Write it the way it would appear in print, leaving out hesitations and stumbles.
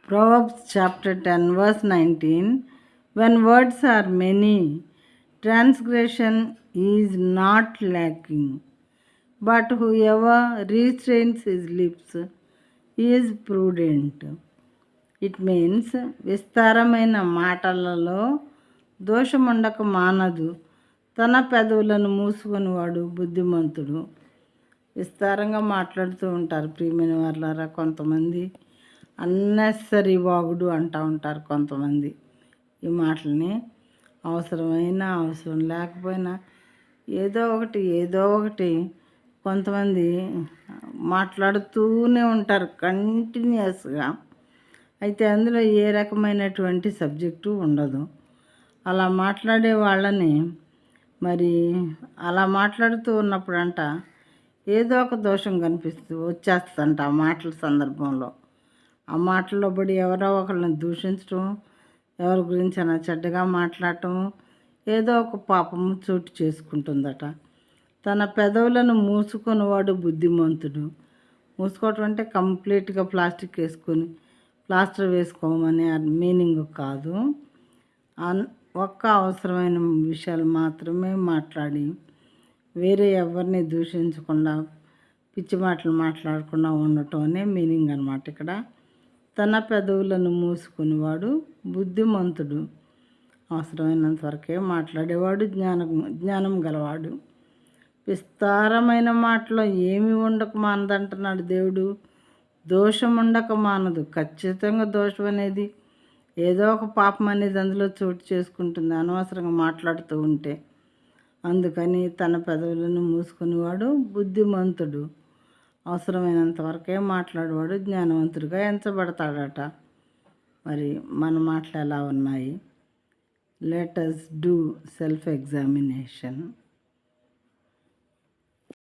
Proverbs chapter 10 verse 19. When words are many, transgression is not lacking, but whoever restrains his lips is prudent. It means విస్తారమైన మాటలలో దోషముండక మానదు, తన పెదవులను మూసుకొనివాడు బుద్ధిమంతుడు. విస్తారంగా మాట్లాడుతూ ఉంటారు ప్రియమైన వాళ్ళారా. కొంతమంది అన్నెసరీ వాగుడు అంటూ ఉంటారు. కొంతమంది ఈ మాటల్ని అవసరం లేకపోయినా ఏదో ఒకటి కొంతమంది మాట్లాడుతూనే ఉంటారు కంటిన్యూస్గా. అయితే అందులో ఏ రకమైనటువంటి సబ్జెక్టు ఉండదు. అలా మాట్లాడే వాళ్ళని మరి అలా మాట్లాడుతూ ఉన్నప్పుడంట ఏదో ఒక దోషం వచ్చేస్తుందంట ఆ మాటల సందర్భంలో. ఆ మాటల్లో పడి ఎవరో ఒకళ్ళని దూషించడం, ఎవరి గురించి అయినా చెడ్డగా మాట్లాడటం, ఏదో ఒక పాపము చోటు చేసుకుంటుందట. తన పెదవులను మూసుకొనివాడు బుద్ధిమంతుడు. మూసుకోవటం అంటే కంప్లీట్గా ప్లాస్టర్ వేసుకోమని మీనింగ్ కాదు. ఒక్క అవసరమైన విషయాలు మాత్రమే మాట్లాడి వేరే ఎవరిని దూషించకుండా పిచ్చి మాటలు మాట్లాడకుండా ఉండటం అనే మీనింగ్ అన్నమాట ఇక్కడ. తన పెదవులను మూసుకునేవాడు బుద్ధిమంతుడు. అవసరమైనంత వరకే మాట్లాడేవాడు జ్ఞానం గలవాడు. విస్తారమైన మాటలో ఏమి ఉండక మానదంటున్నాడు దేవుడు. దోషం ఉండక మానదు. ఖచ్చితంగా దోషం అనేది ఏదో ఒక పాపం అనేది అందులో చోటు చేసుకుంటుంది అనవసరంగా మాట్లాడుతూ ఉంటే. అందుకని తన పెదవులను మూసుకునేవాడు బుద్ధిమంతుడు. అవసరమైనంత వరకే మాట్లాడేవాడు జ్ఞానవంతుడిగా ఎంచబడతాడట. మరి మన మాటలు ఎలా ఉన్నాయి? Let us do self examination.